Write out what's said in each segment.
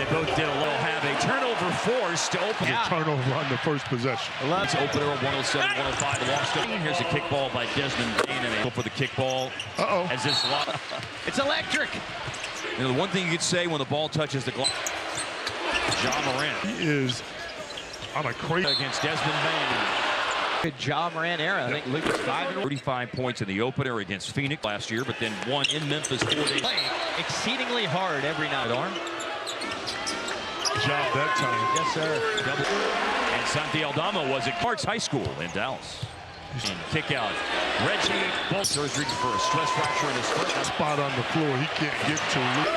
They both did a little have a turnover forced to open the turnover on the first possession. It's opener of 107-105 lost. Here's a kickball by Desmond Bain, and they go for the kickball. As this it's electric. You know, the one thing you could say when the ball touches the glass. Ja Morant. He is on a crazy against Desmond Bain. Good Ja Morant era. I think Luke was 35 points in the opener against Phoenix last year, but then won in Memphis 4 days. Exceedingly hard every night. Arm. Job that time. Yes, sir. Double. And Santi Aldama was at Clark's High School in Dallas. And kick out. Reggie both surgery for a stress fracture in his foot. Spot on the floor. He can't get to Luke.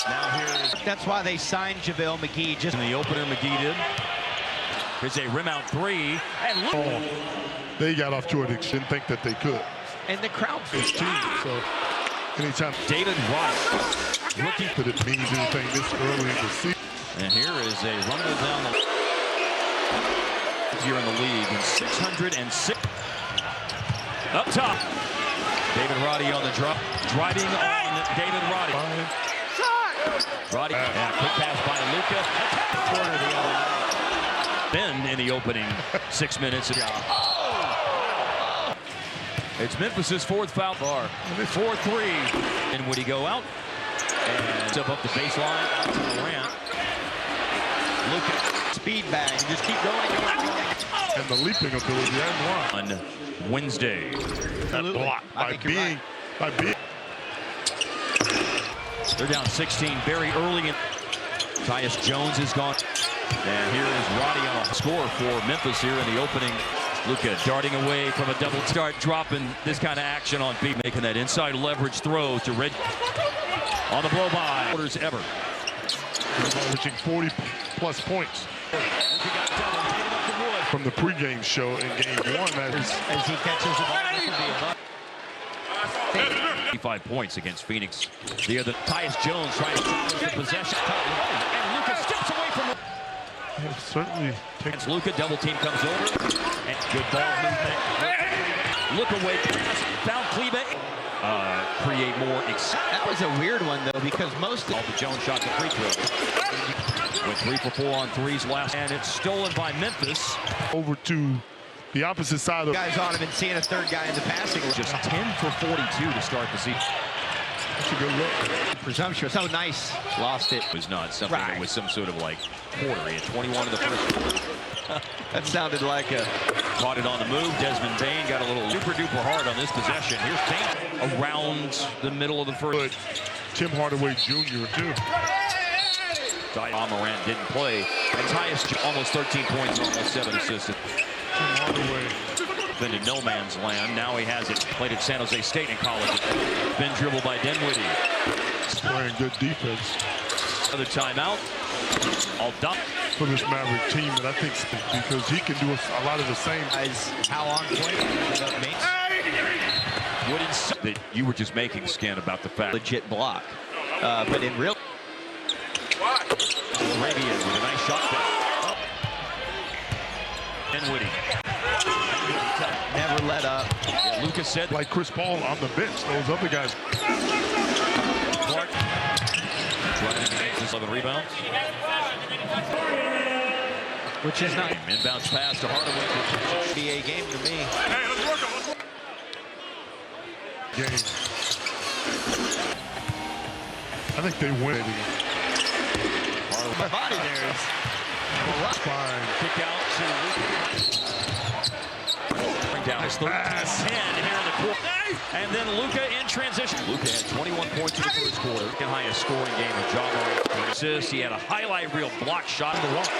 Now here's. That's why they signed JaVale McGee. Just in the opener, McGee did. Here's a rim out three. And look. They got off to an extent, think that they could. And the crowd. His team. So anytime. David Rice. Rookie. That it means anything this early in the season. And here is a rumble down the here in the league in 606. Up top. David Roddy on the drop. Driving on David Roddy. Roddy. Quick pass by Luka. Then in the opening 6 minutes. It's Memphis's fourth foul bar. 4-3. And would he go out? And up the baseline out to Morant. Luka. Speed bag. Just keep going. And the leaping ability and one. On Wednesday. That block by being. They're down 16 very early. And Tyus Jones is gone. And here is Roddy on a score for Memphis here in the opening. Luka darting away from a double start, dropping this kind of action on B, making that inside leverage throw to Red on the blow by. Quarters ever. Averaging 40+ points. From the pregame show in game one. As he catches the ball. 55 points against Phoenix. The other Tyus Jones trying to challenge the possession. And Luka steps away from him. Certainly takes Luka, double team comes over. And good ball movement. Look away. Found Klebe. Create more. That was a weird one, though, because most of the Jones shot the free throw. With 3 for 4 on threes last. And it's stolen by Memphis. Over to the opposite side of guys on him and seeing a third guy in the passing. Just 10 for 42 to start the season. That's a good look. Presumptuous. Oh, nice. Lost it. It was not something that was some sort of like quarter. He had 21 in the first quarter. That sounded like a... Caught it on the move. Desmond Bain got a little super-duper hard on this possession. Here's Bain around the middle of the first. Tim Hardaway Jr. too. Ja Morant didn't play. And Tyus almost 13 points, almost 7 assists. Tim Hardaway. Been in no man's land. Now he has it. Played at San Jose State in college. Been dribbled by Dinwiddie. Playing good defense. Another timeout. Aldama. For this Maverick team, and I think because he can do a lot of the same. How on point that you were just making, Skin, about the fact. Legit block. But in real. Arabian with a nice shot back. Dinwiddie. Never let up. Yeah, Lucas said. Like Chris Paul on the bench, those other guys. Clark. Running against 11 rebounds. Which is not. Inbounds pass to Hardaway. NBA game to me. Hey, let's work on game. I think they win. My body there is. Fine. Kick out to Luka. Bring down his 13-10 here in the quarter. And then Luka in transition. Luka had 21 points in the first quarter. Second highest scoring game of Ja Morant. Assists. He had a highlight reel block shot in the watch.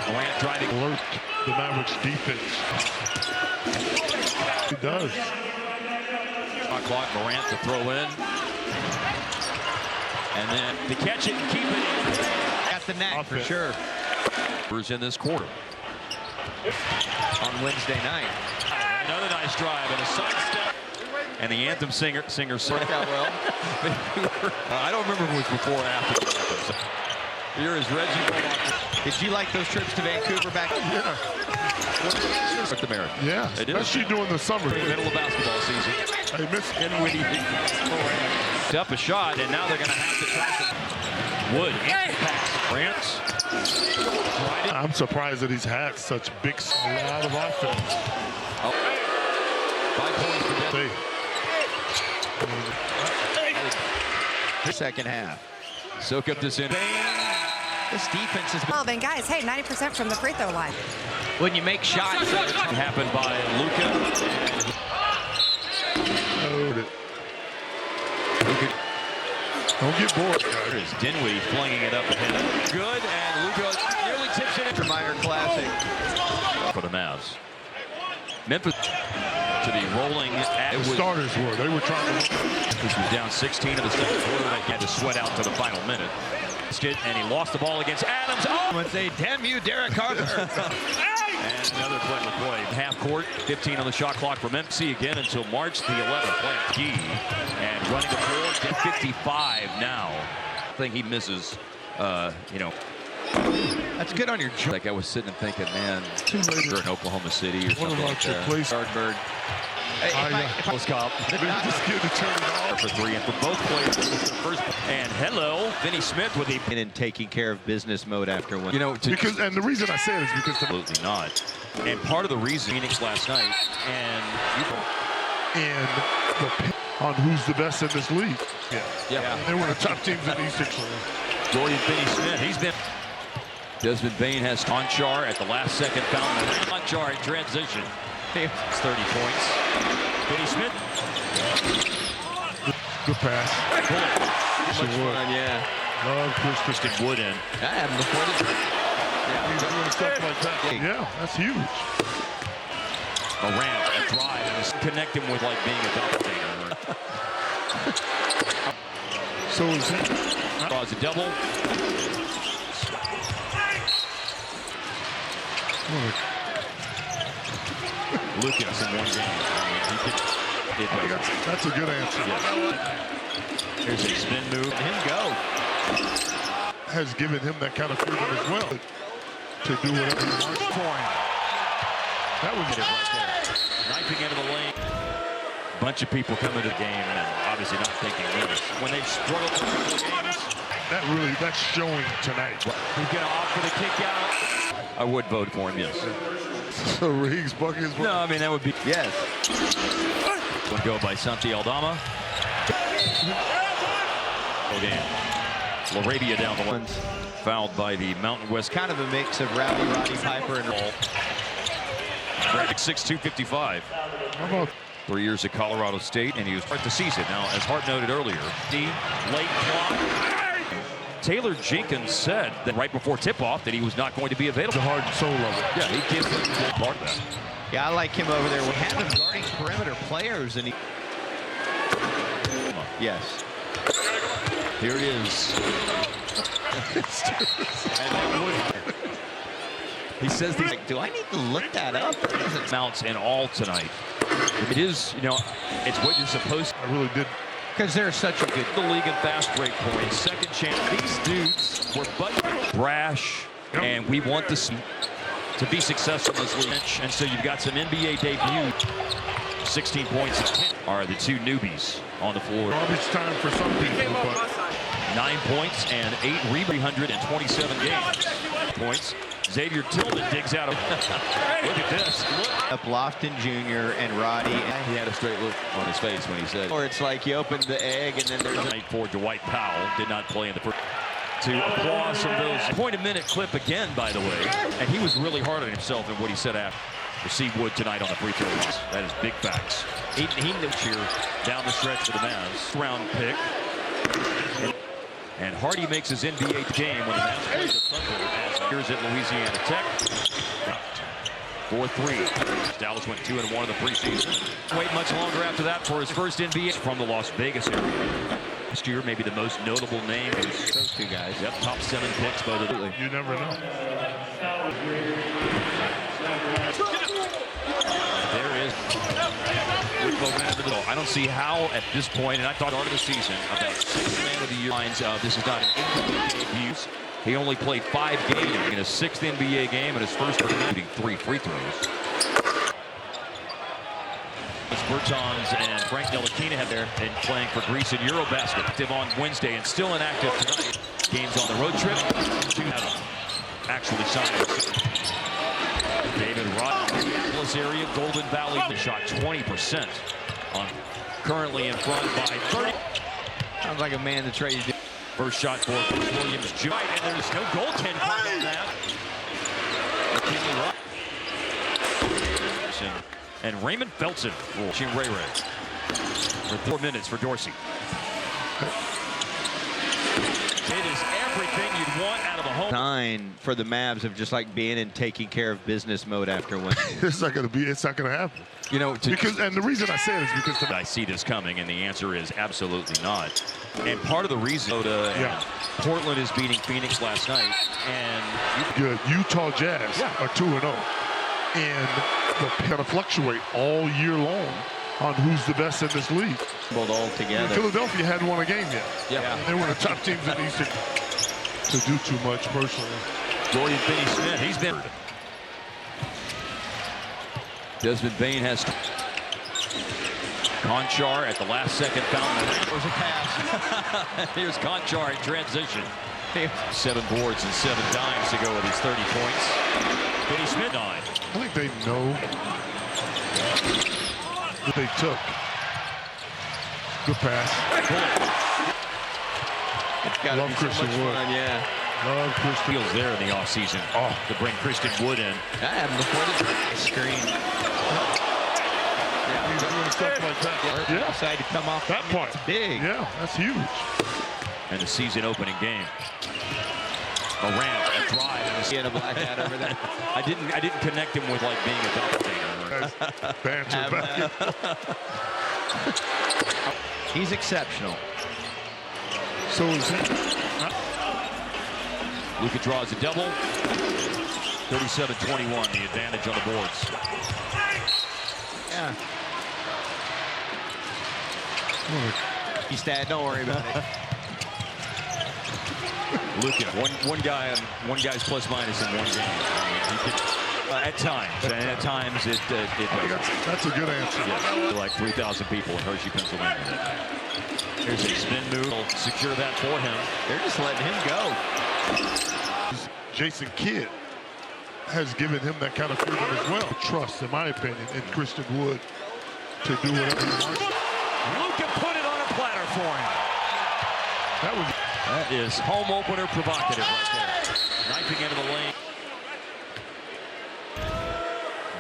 Morant driving. Alert the Mavericks defense. He does. Clock, Morant to throw in. And then to catch it and keep it. At the neck for sure. In this quarter. On Wednesday night. Another nice drive and a sidestep. And the anthem singer worked out well. I don't remember if it was before or after. Here is Reggie. Did you like those trips to Vancouver back? Yeah. North America. Yeah, It is. especially during the summer. Middle of basketball season. Hey, miss. Up a shot, and now they're going to have to try some. Wood, pass, France. I'm surprised that he's had such a lot of offense. Oh. 5 points for Denver. Second half. Soak up this in. This defense is. Well, then, guys, hey, 90% from the free throw line. When you make shots. Happened by Luka. Don't get bored, guys. Here's Dinwiddie flinging it up ahead. Good, and Luka nearly tips it into Minor classic. for the Mavs. Memphis to the rolling. The starters were. They were trying to. This was down 16 in the second quarter. They had to sweat out to the final minute. And he lost the ball against Adams. Oh! Let's say, damn you, Derek Carter. And another clever play. Half court, 15 on the shot clock for Memphis again until March the 11th. Playing key and running the floor. 55 now. I think he misses, That's good on your job. Like I was sitting and thinking, man, Too late. you're in Oklahoma City or What something about like your that. place? Yardbird. Hey, Close cop. They just get to turn it off. For three, and for both players, this is the first. And hello, Vinny Smith with the. in taking care of business mode after one. You know, And the reason I say it is because absolutely not. And part of the reason Phoenix last night, and on who's the best in this league. yeah. They were the top teams in the Eastern. Dorian Finney-Smith, he's been. Desmond Bain has Conchar at the last second foul. Conchar in transition. It's 30 points. Finney-Smith. Good pass. Much fun, yeah. Love Christian Wood in. I had him before the. doing stuff like that. Yeah, that's huge. Morant, a drive, and just connect him with like being a doppelganger. So is he. Draws a double. Lucas in one game. That's a good answer. Yes. Here's a spin move. Him go. Has given him that kind of freedom as well to do whatever he wants. That was It right there. Knifing into the lane. Bunch of people coming to the game and obviously not thinking this. When they've struggled for games. that's showing tonight. He's going to opt for the kick out. I would vote for him, yes. So Riggs buckets. No, I mean, that would be. Yes. One go by Santi Aldama. Okay. Laravia down the line. Fouled by the Mountain West. Kind of a mix of Roddy Piper and Roll. 6'2", 55. How about 3 years at Colorado State, and he was part of the season. Now, as Hart noted earlier, the late clock. Taylor Jenkins said that right before tip-off that he was not going to be available. the heart and soul of it? Yeah, he gives him part of that. Yeah, I like him over there. We have him guarding perimeter players, and he. Yes. Here it is. He says these. Like, do I need to look that up? Mounts in all tonight. It is, it's what you're supposed to. I really did. Because they're such a good. The league in fast break points. Second chance. These dudes were brash, and we want this to be successful in this league. And so you've got some NBA debut. 16 points and 10 are the two newbies on the floor. Garbage time for some people, but 9 points and 8 rebounds, 127 games. Points. Xavier Tillman digs out of. Look at this. Look. Up Lofton Jr. and Roddy. He had a straight look on his face when he said. Or it's like you opened the egg and then there's a. Night for Dwight Powell did not play in the first. To applause some of those. Point-a-minute clip again, by the way. And he was really hard on himself in what he said after. Receive Wood tonight on the free throw line. That is big facts. He knows here down the stretch for the Mavs. Round pick. And Hardy makes his NBA game when the Mavs play the Thunder as here's at Louisiana Tech. 4-3. Dallas went 2-1 in the preseason. Wait much longer after that for his first NBA from the Las Vegas area. Last year, maybe the most notable name is Those two guys. Yep, top 7 picks, both of them. you never know. There is momentum. I don't see how at this point, and I thought start of the season, about 6 man of the year lines. This is not an NBA debut. He only played 5 games in his 6th NBA game and his first shooting 3 free throws. Bertans and Frank Ntilikina have there and playing for Greece in Eurobasket. Active on Wednesday and still inactive tonight. Games on the road trip. 2 have actually signed. David Rod, Dallas area, Golden Valley, shot 20% on currently in front by 30. Sounds like a man to trade. First shot for Williams, and there's no goaltend card on that. And Raymond Felton for Ray for 4 minutes for Dorsey. It is everything you'd want out of a home. 9 for the Mavs of just like being in taking care of business mode after winning. It's not going to happen. You know, and the reason I say it is because I see this coming, and the answer is absolutely not. And part of the reason Portland is beating Phoenix last night, and good Utah Jazz are 2-0, and they'll kind of fluctuate all year long on who's the best in this league. All together. Philadelphia hadn't won a game yet. Yeah. They were the top teams in the East to do too much personally. Dorian Finney-Smith, he's been. Desmond Bain has Conchar at the last second found. There's a pass. Here's Conchar in transition. 7 boards and 7 dimes to go with his 30 points. Finney-Smith 9. I think they know that they took. Good pass. Love Christian Wood. Yeah. Love Christian. Feels there in the offseason to bring Christian Wood in. I had him before the screen. Stuff like that. Yeah. Decided to come off that part. Big. Yeah, that's huge. And the season opening game. Morant, a drive. He had a black hat over there. I didn't connect him with like being a doppelganger. Banter back. He's exceptional. So is he. Luka draws a double. 37-21, the advantage on the boards. Yeah. He's dead. Don't worry about it. Luka, one guy's plus minus in one game. He could, at times, and at times it That's a good answer. Yes, like 3,000 people in Hershey, Pennsylvania. Here's a spin move. They'll secure that for him. They're just letting him go. Jason Kidd has given him that kind of freedom as well. Trust, in my opinion, in Christian Wood to do whatever he wants. Luka put it on a platter for him. That is home opener provocative right there. Knifing into the lane.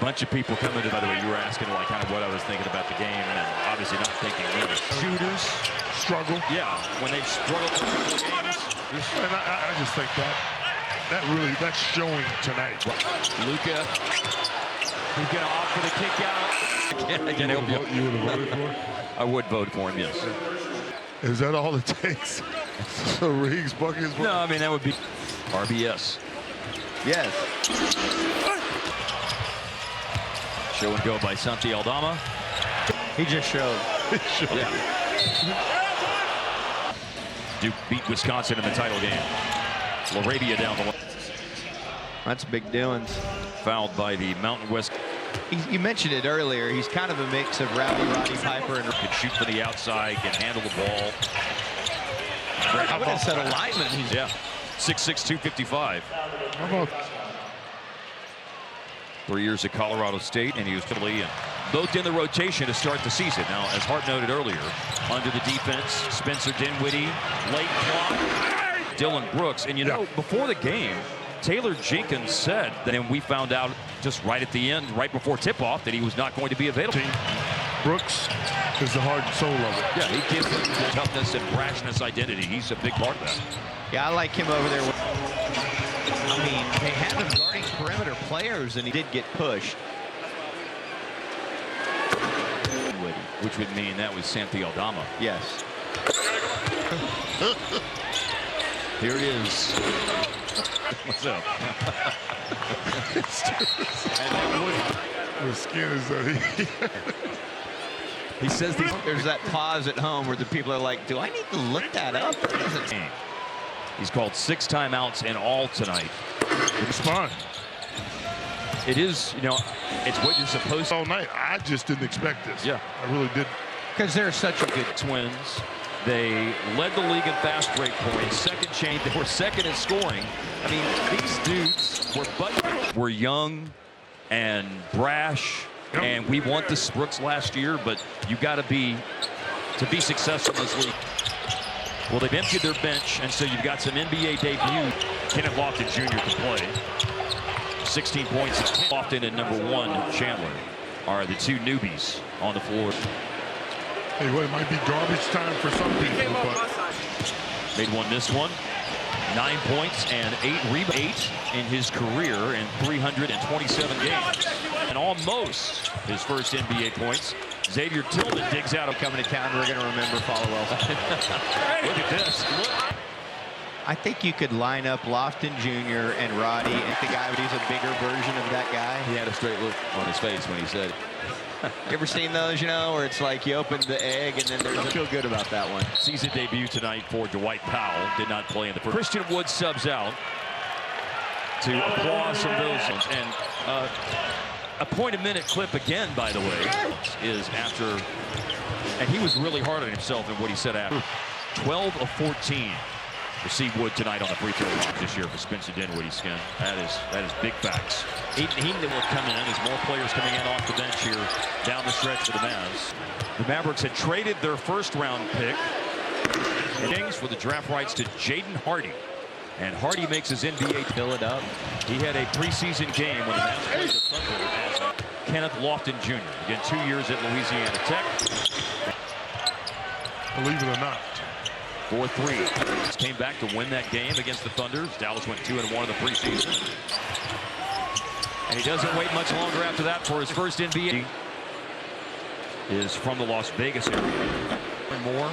Bunch of people coming to, by the way, you were asking like kind of what I was thinking about the game, and obviously not thinking this. Shooters struggle. Yeah, when they struggle for games. And I just think that's showing tonight. Luka, who's going to opt for the kick out. You would have voted for him? I would vote for him, yes. Is that all it takes? So Riggs, buckets? No, I mean, that would be RBS. Yes. Show and go by Santi Aldama. He just showed. Yeah. Duke beat Wisconsin in the title game. Laravia down the line. That's big doings. Fouled by the Mountain West. You mentioned it earlier. He's kind of a mix of Roddy Piper and can shoot from the outside, can handle the ball. How about that alignment? He's 6'6", 255. How about 3 years at Colorado State, and he was totally in. Both in the rotation to start the season. Now, as Hart noted earlier, under the defense, Spencer Dinwiddie, late clock, Dylan Brooks. And you know, before the game, Taylor Jenkins said that, and we found out just right at the end, right before tip-off, that he was not going to be available. Brooks is the heart and soul of it. Yeah, he gives him the toughness and brashness identity. He's a big part of that. Yeah, I like him over there. I mean, they had him guarding perimeter players, and he did get pushed. Which would mean that was Santi Aldama. Yes. Here it is. What's up? The skin is He says these. There's that pause at home where the people are like, do I need to look that up? He's called 6 timeouts in all tonight. It's fine. It is, you know, it's what you're supposed to. All night. I just didn't expect this. Yeah. I really didn't. Because they're such a good Twins. They led the league in fast break points. Second chain. They were second in scoring. I mean, these dudes were young and brash. Yep. And we want the Brooks last year, but you got to be successful in this league. Well, they've emptied their bench, and so you've got some NBA debut. Kenneth Lofton Jr. to play. 16 points. Lofton and number 1 Chandler are the 2 newbies on the floor. Hey, well, it might be garbage time for some people, but Made one, missed one. 9 points and 8 rebounds. 8 in his career in 327 games. And almost his first NBA points. Xavier Tillman digs out. coming to town. We're going to remember Follow. Look at this. Look. I think you could line up Lofton Jr. and Roddy and the guy, but he's a bigger version of that guy. He had a straight look on his face when he said it. You ever seen those, you know, where it's like you open the egg and then I feel good about that one. Season debut tonight for Dwight Powell. Did not play in the first. Christian Wood subs out to applaud some of those ones. And a point-a-minute clip again, by the way, is after, and he was really hard on himself in what he said after. 12 of 14 receive Wood tonight on the free throw line this year for Spencer Dinwiddie's skin. That is big facts. He will come in as more players coming in off the bench here down the stretch for the Mavs. The Mavericks had traded their first-round pick for the draft rights to Jaden Hardy. And Hardy makes his NBA fill it up. He had a preseason game when the Mavs played the Thunder as Kenneth Lofton Jr. Again, 2 years at Louisiana Tech. believe it or not. 4-3. Came back to win that game against the Thunder. Dallas went 2-1 in the preseason. And he doesn't wait much longer after that for his first NBA. He is from the Las Vegas area. More.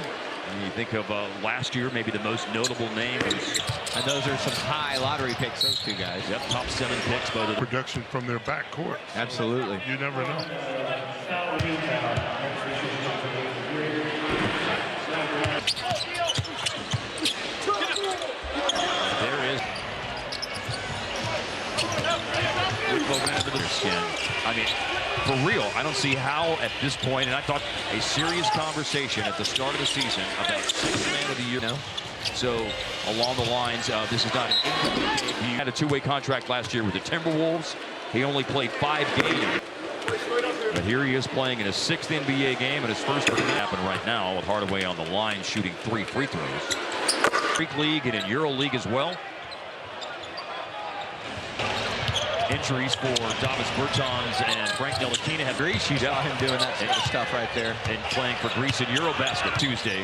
And you think of last year, maybe the most notable name is. And those are some high lottery picks, those two guys. Yep, top 7 picks. Both of them. Production from their backcourt. Absolutely. You never know. There is. Skin. I mean, for real, I don't see how at this point, and I thought a serious conversation at the start of the season about 6th man of the year. No. So along the lines of this is not an NBA debut. He had a 2-way contract last year with the Timberwolves. He only played 5 games. But here he is playing in his 6th NBA game and his first one happen right now with Hardaway on the line shooting 3 free throws. Greek League and in Euro League as well. Injuries for Davis Bertans and Frank Ntilikina have Greece. You saw him doing that sort of stuff right there. And playing for Greece in Eurobasket Tuesday.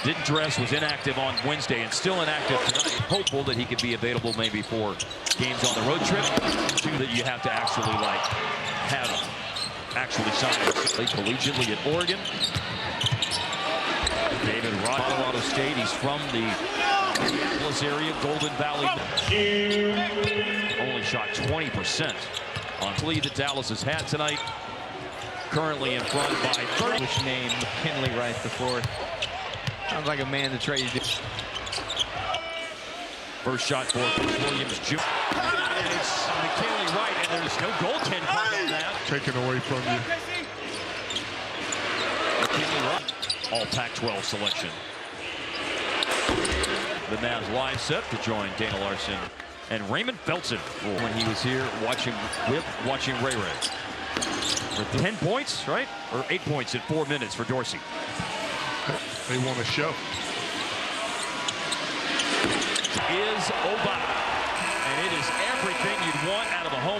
Didn't dress, was inactive on Wednesday, and still inactive tonight. Hopeful that he could be available maybe for games on the road trip. 2 that you have to actually actually sign collegiately at Oregon. David Rod, Colorado State. He's from the Minneapolis area, Golden Valley. Only shot 20% on the lead that Dallas has had tonight. Currently in front by 30. Which name McKinley right before. Sounds like a man that's ready to. First shot for Williams Jr. And it's McKinley right, and there's no goaltend card on that. Taken away from you. McKinley right. All Pac-12 selection. The Mavs live set to join Dana Larson and Raymond Felton when he was here watching Ray Ray. For 10 points, right? Or 8 points in 4 minutes for Dorsey. They want a show. Is Obama. And it is everything you'd want out of a home